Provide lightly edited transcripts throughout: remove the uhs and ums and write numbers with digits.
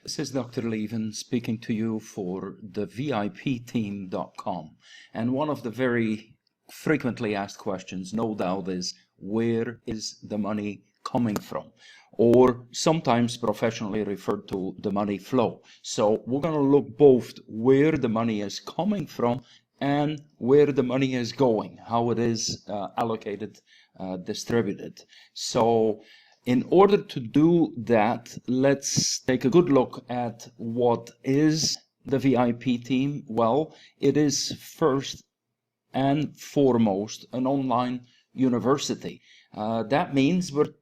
This is Dr. Levin speaking to you for the VIPteam.com. And one of the very frequently asked questions, no doubt, is where is the money coming from? Or sometimes professionally referred to the money flow. So we're going to look both where the money is coming from and where the money is going, how it is allocated, distributed. So in order to do that, let's take a good look at what is the VIP team. Well, it is first and foremost an online university. That means we're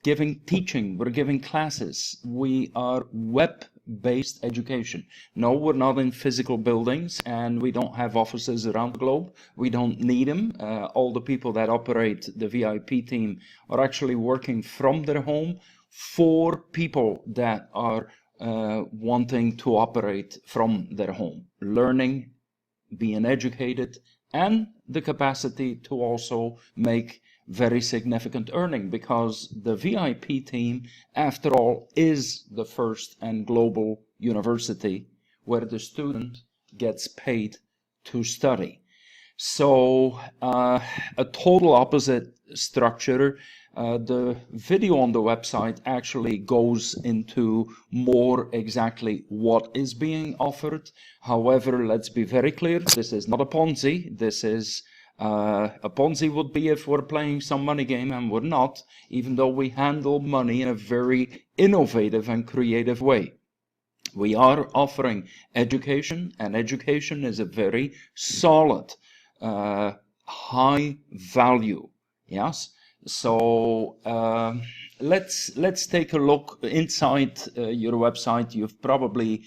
teaching, we're giving classes. We are web-based education. No, we're not in physical buildings, and we don't have offices around the globe. We don't need them. All the people that operate the VIP team are actually working from their home for people that are wanting to operate from their home, learning, being educated, and the capacity to also make very significant earning, because the VIP team, after all, is the first and global university where the student gets paid to study. So a total opposite structure. The video on the website actually goes into more exactly what is being offered. However, let's be very clear, this is not a Ponzi. This is a Ponzi would be if we're playing some money game, and we're not, even though we handle money in a very innovative and creative way. We are offering education, and education is a very solid, high value. Yes. So let's take a look inside your website. You've probably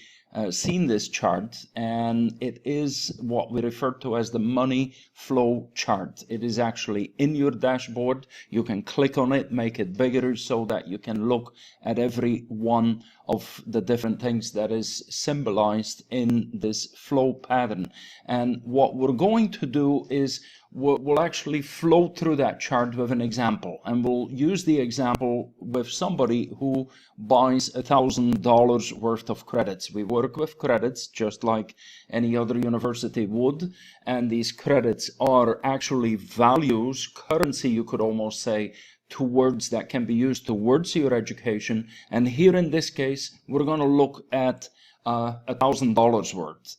seen this chart, and it is what we refer to as the money flow chart. It is actually in your dashboard. You can click on it, make it bigger so that you can look at every one of the different things that is symbolized in this flow pattern. And what we're going to do is we'll actually flow through that chart with an example, and we'll use the example with somebody who buys $1,000 worth of credits. We work with credits just like any other university would, and these credits are actually values, currency you could almost say, towards that can be used towards your education. And here in this case, we're going to look at $1,000 worth.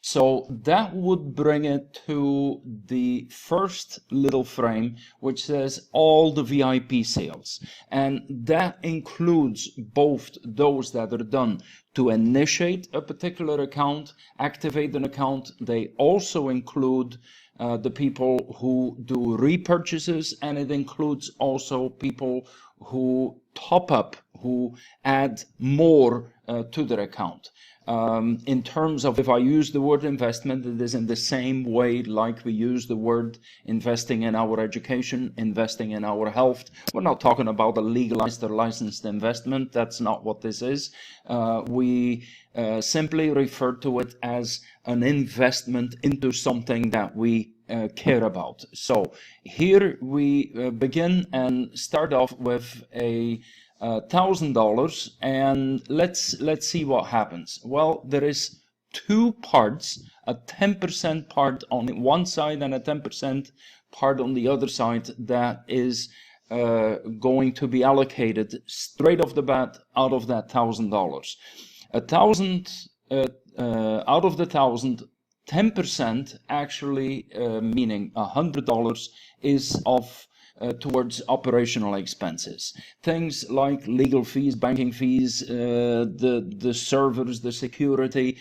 So that would bring it to the first little frame, which says all the VIP sales. And that includes both those that are done to initiate a particular account, activate an account. They also include the people who do repurchases, and it includes also people who top up, who add more to their account. In terms of, if I use the word investment, it is in the same way like we use the word investing in our education, investing in our health. We're not talking about a legalized or licensed investment. That's not what this is. We simply refer to it as an investment into something that we care about. So here we begin and start off with a $1,000, and let's see what happens. Well, there is two parts, a 10% part on one side and a 10% part on the other side that is going to be allocated straight off the bat out of that $1,000. Out of the 1,000, 10% actually, meaning $100, is of towards operational expenses. Things like legal fees, banking fees, the servers, the security,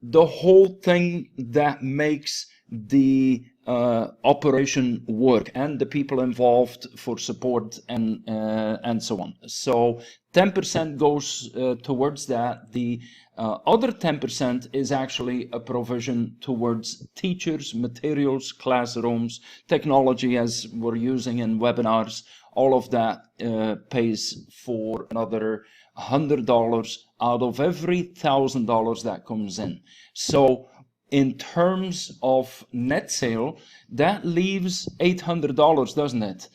the whole thing that makes the operation work, and the people involved for support and so on. So 10% goes towards that. The other 10% is actually a provision towards teachers, materials, classrooms, technology as we're using in webinars. All of that pays for another $100 out of every $1,000 that comes in. So in terms of net sale, that leaves $800, doesn't it?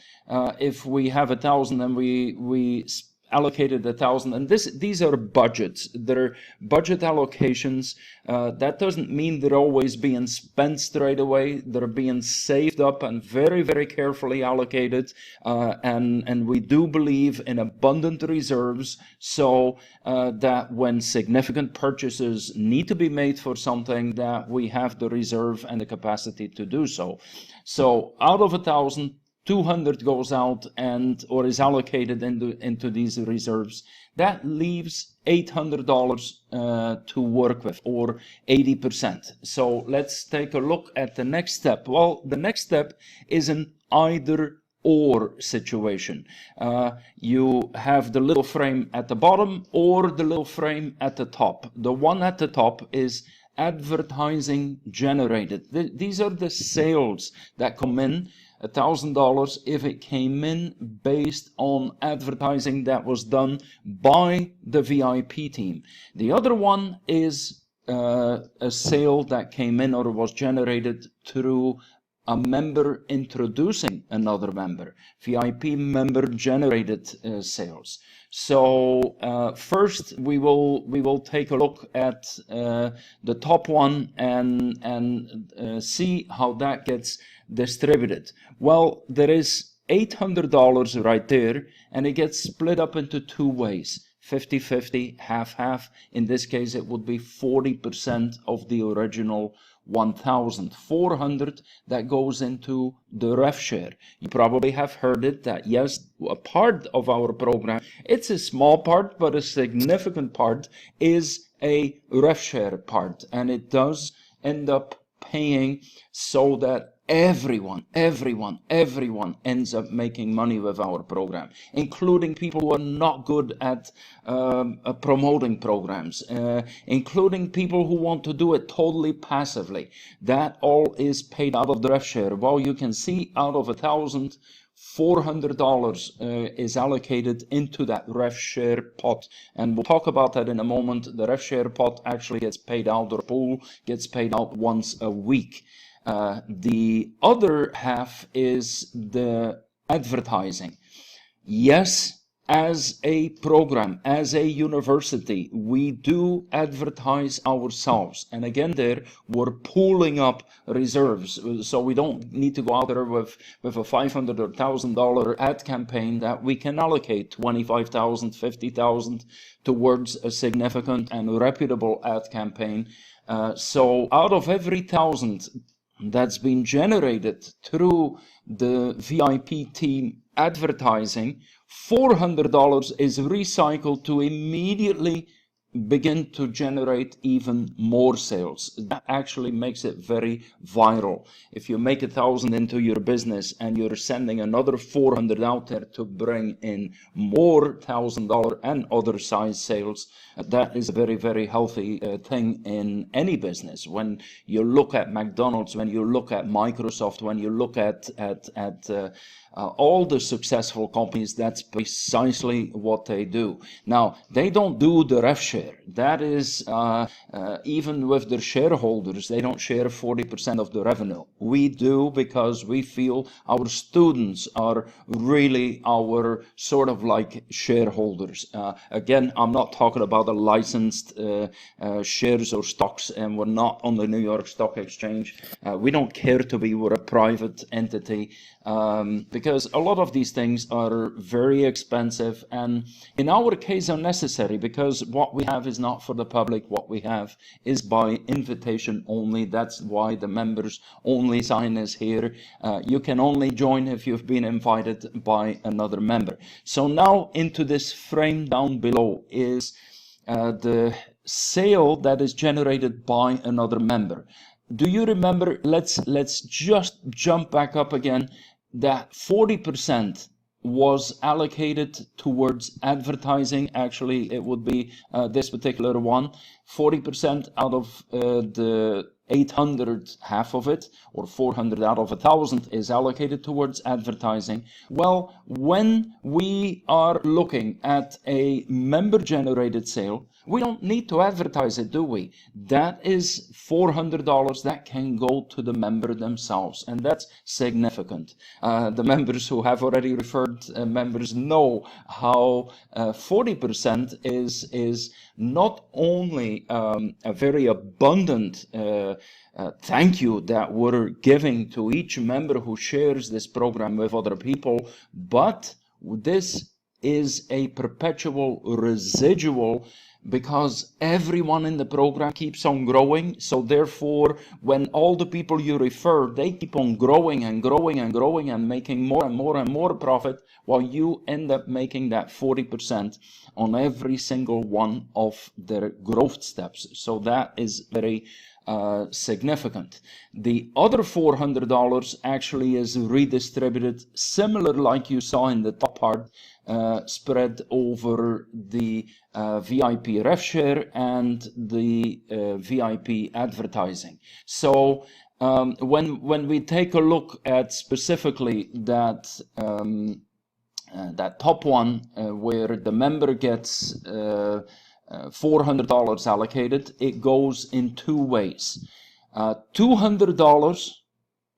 If we have 1,000 and we allocated 1,000, and these are budgets. They're budget allocations. That doesn't mean they're always being spent straight away. They're being saved up and very, very carefully allocated. And we do believe in abundant reserves, so that when significant purchases need to be made for something, that we have the reserve and the capacity to do so. So out of 1,000, 200 goes out or is allocated into these reserves. That leaves $800 to work with, or 80%. So let's take a look at the next step. Well, the next step is an either-or situation. You have the little frame at the bottom or the little frame at the top. The one at the top is advertising generated. These are the sales that come in. $1,000 if it came in based on advertising that was done by the VIP team. The other one is a sale that came in or was generated through a member introducing another member. VIP member generated sales. So first we will take a look at the top one and see how that gets distributed. Well, there is $800 right there, and it gets split up into two ways: 50-50, half-half. In this case, it would be 40% of the original 1,000. 400 that goes into the rev share. You probably have heard it that yes, a part of our program, it's a small part, but a significant part is a rev share part, and it does end up paying so that everyone ends up making money with our program, including people who are not good at promoting programs, including people who want to do it totally passively. That all is paid out of the rev share. Well, you can see out of 1,000, $400 is allocated into that rev share pot, and we'll talk about that in a moment. The rev share pot actually gets paid out, or pool gets paid out once a week. The other half is the advertising. Yes, as a program, as a university, we do advertise ourselves. And again, there, we're pooling up reserves. So we don't need to go out there with a $500 or $1,000 ad campaign that we can allocate $25,000, $50,000 towards a significant and reputable ad campaign. So out of every 1,000 that's been generated through the VIP team advertising, $400 is recycled to immediately begin to generate even more sales. That actually makes it very viral. If you make 1,000 into your business and you're sending another 400 out there to bring in more $1,000 and other size sales, that is a very, very healthy thing in any business. When you look at McDonald's, when you look at Microsoft, when you look at all the successful companies, that's precisely what they do. Now, they don't do the rev share. That is, even with their shareholders, they don't share 40% of the revenue. We do, because we feel our students are really our sort of like shareholders. Again, I'm not talking about the licensed shares or stocks, and we're not on the New York Stock Exchange. We don't care to be. We're a private entity. Because a lot of these things are very expensive and in our case unnecessary, because what we have is not for the public. What we have is by invitation only. That's why the members only sign is here. You can only join if you've been invited by another member. So now into this frame down below is the sale that is generated by another member. Do you remember? Let's just jump back up again. That 40% was allocated towards advertising. Actually, it would be this particular one. 40% out of the 800, half of it, or 400 out of 1,000 is allocated towards advertising. Well, when we are looking at a member-generated sale, we don't need to advertise it, do we? That is $400 that can go to the member themselves, and that's significant. The members who have already referred members know how 40% is not only a very abundant thank you that we're giving to each member who shares this program with other people, but this is a perpetual residual, because everyone in the program keeps on growing. So therefore, when all the people you refer, they keep on growing and growing and growing and making more and more and more profit, while you end up making that 40% on every single one of their growth steps. So that is very significant. The other $400 actually is redistributed, similar like you saw in the top part, spread over the VIP rev share and the VIP advertising. So when we take a look at specifically that that top one where the member gets $400 allocated, it goes in two ways. $200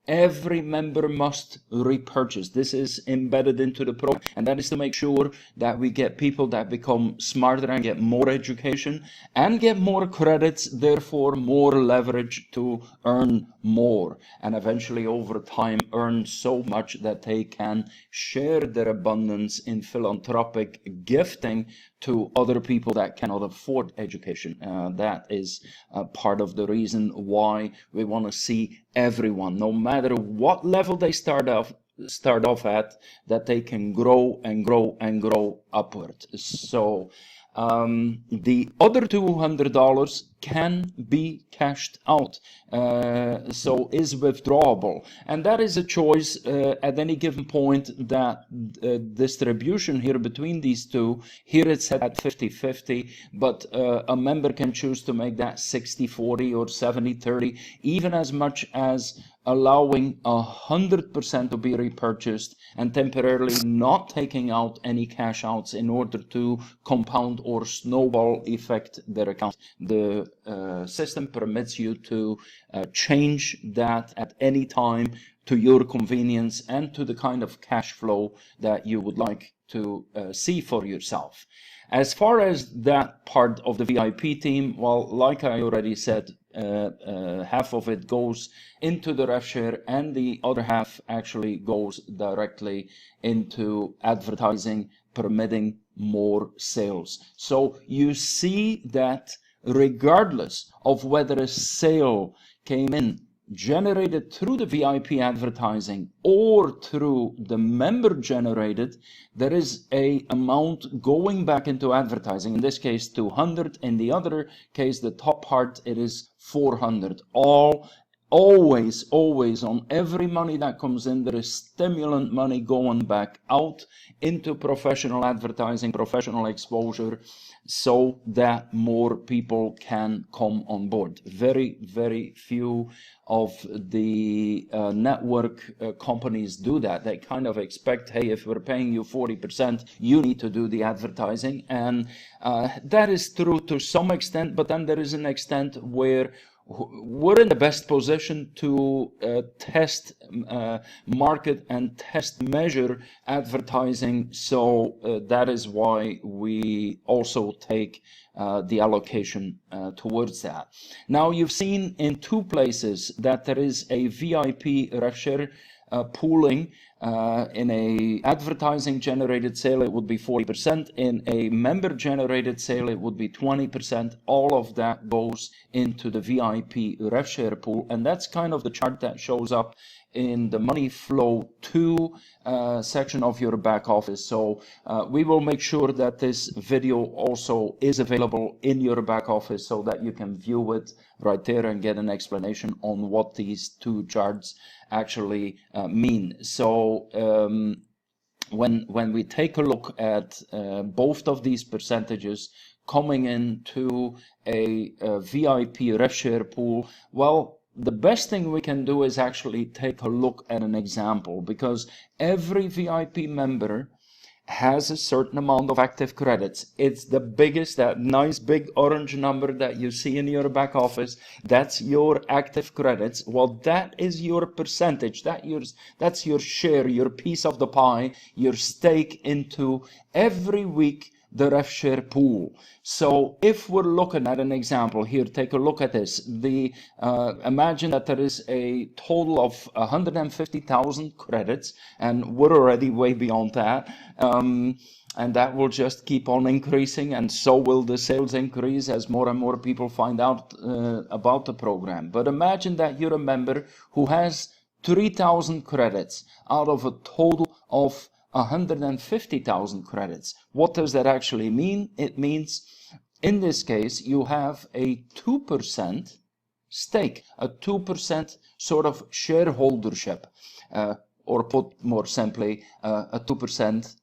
every member must repurchase. This is embedded into the program, and that is to make sure that we get people that become smarter and get more education and get more credits, therefore more leverage to earn more, and eventually over time earn so much that they can share their abundance in philanthropic gifting to other people that cannot afford education. That is part of the reason why we want to see everyone, no matter what level they start off at, that they can grow and grow and grow upward. So the other $200 can be cashed out, so is withdrawable, and that is a choice at any given point. That distribution here between these two, here it's set at 50-50, but a member can choose to make that 60-40 or 70-30, even as much as allowing 100% to be repurchased and temporarily not taking out any cash outs in order to compound or snowball effect their account. The system permits you to change that at any time to your convenience and to the kind of cash flow that you would like to see for yourself. As far as that part of the VIP team, well, like I already said, half of it goes into the rev share and the other half actually goes directly into advertising, permitting more sales. So you see that regardless of whether a sale came in generated through the VIP advertising or through the member generated, there is a amount going back into advertising. In this case 200, in the other case the top part it is 400. Always on every money that comes in, there is stimulant money going back out into professional advertising, professional exposure, so that more people can come on board. Very few of the network companies do that. They kind of expect, hey, if we're paying you 40%, you need to do the advertising. And that is true to some extent, but then there is an extent where we're in the best position to test, market and test measure advertising. So that is why we also take the allocation towards that. Now you've seen in two places that there is a VIP rev share pooling. In a advertising generated sale it would be 40%, in a member generated sale it would be 20%. All of that goes into the VIP rev share pool, and that's kind of the chart that shows up in the money flow 2 section of your back office. So we will make sure that this video also is available in your back office so that you can view it right there and get an explanation on what these two charts actually mean. So when we take a look at both of these percentages coming into a VIP rev share pool, well, the best thing we can do is actually take a look at an example, because every VIP member has a certain amount of active credits. It's the biggest, that nice big orange number that you see in your back office. That's your active credits. Well, that is your percentage. That's your share, your piece of the pie, your stake into every week the RefShare pool. So if we're looking at an example here, take a look at this. Imagine that there is a total of 150,000 credits, and we're already way beyond that. And that will just keep on increasing, and so will the sales increase as more and more people find out about the program. But imagine that you're a member who has 3,000 credits out of a total of 150,000 credits. What does that actually mean? It means, in this case, you have a 2% stake, a 2% sort of shareholdership, or put more simply, a 2%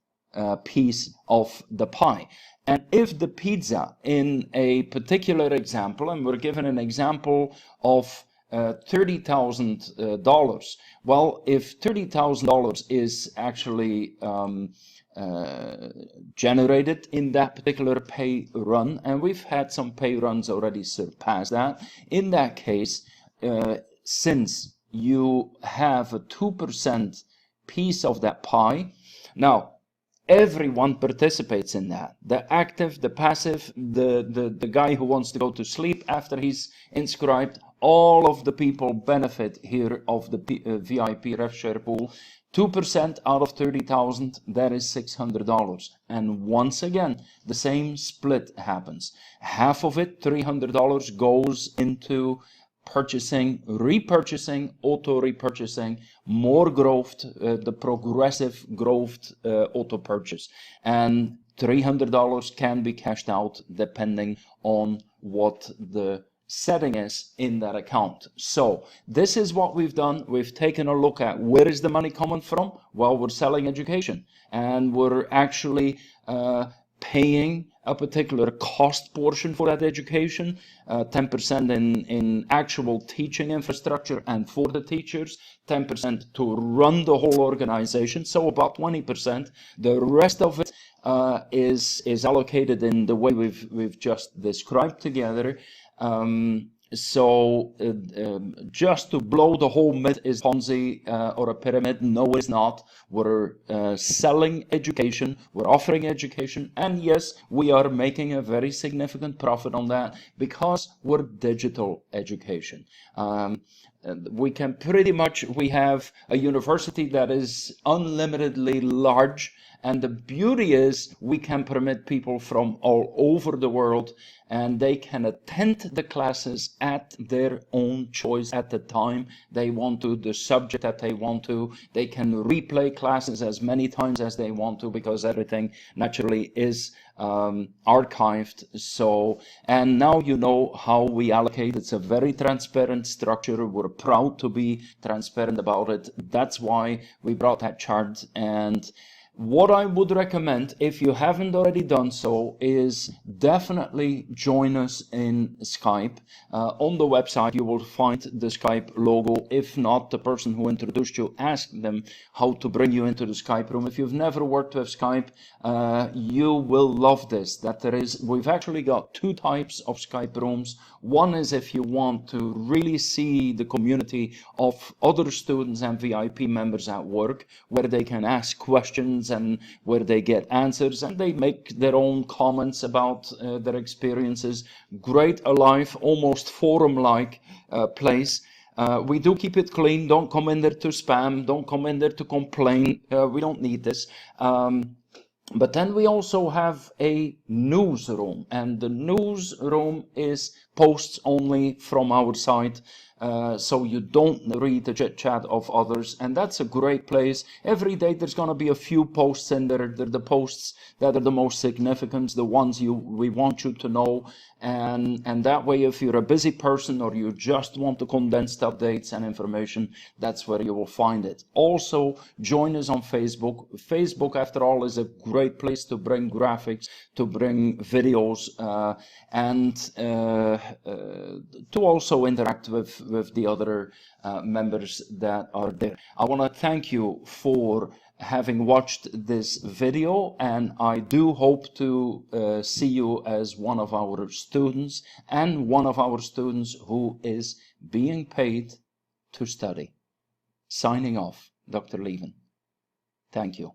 piece of the pie. And if the pizza in a particular example, and we're given an example of $30,000. Well, if $30,000 is actually generated in that particular pay run, and we've had some pay runs already surpass that, in that case, since you have a 2% piece of that pie, now everyone participates in that. The active, the passive, the guy who wants to go to sleep after he's inscribed, all of the people benefit here of the VIP RefShare pool. 2% out of 30,000, that is $600. And once again, the same split happens. Half of it, $300, goes into purchasing, repurchasing, auto repurchasing, more growth, the progressive growth auto purchase. And $300 can be cashed out depending on what the setting is in that account. So this is what we've done. We've taken a look at where is the money coming from. Well, we're selling education, and we're actually paying a particular cost portion for that education, 10% in actual teaching infrastructure and for the teachers, 10% to run the whole organization, so about 20%. The rest of it is allocated in the way we've just described together. Just to blow the whole myth, is Ponzi or a pyramid? No, it's not. We're selling education, we're offering education, and yes, we are making a very significant profit on that because we're digital education. We can pretty much, we have a university that is unlimitedly large, and the beauty is we can permit people from all over the world, and they can attend the classes at their own choice at the time they want to, the subject that they want to. They can replay classes as many times as they want to, because everything naturally is archived. So, and now you know how we allocate. It's a very transparent structure. We're proud to be transparent about it. That's why we brought that chart. And what I would recommend, if you haven't already done so, is definitely join us in Skype. On the website you will find the Skype logo. If not, the person who introduced you, ask them how to bring you into the Skype room. If you've never worked with Skype, you will love this. We've actually got two types of Skype rooms. One is if you want to really see the community of other students and VIP members at work, where they can ask questions and where they get answers, and they make their own comments about their experiences. Great, alive, almost forum-like place. We do keep it clean. Don't come in there to spam. Don't come in there to complain. We don't need this. But then we also have a newsroom, and the newsroom is posts only from our site. So you don't read the chit chat of others, and that's a great place. Every day there's going to be a few posts in there. They're the posts that are the most significant, the ones we want you to know, and that way, if you're a busy person or you just want the condensed updates and information, that's where you will find it. Also, join us on Facebook. Facebook, after all, is a great place to bring graphics, to bring videos, and to also interact with with the other members that are there. I want to thank you for having watched this video, and I do hope to see you as one of our students, and one of our students who is being paid to study. Signing off, Dr. Lieven. Thank you.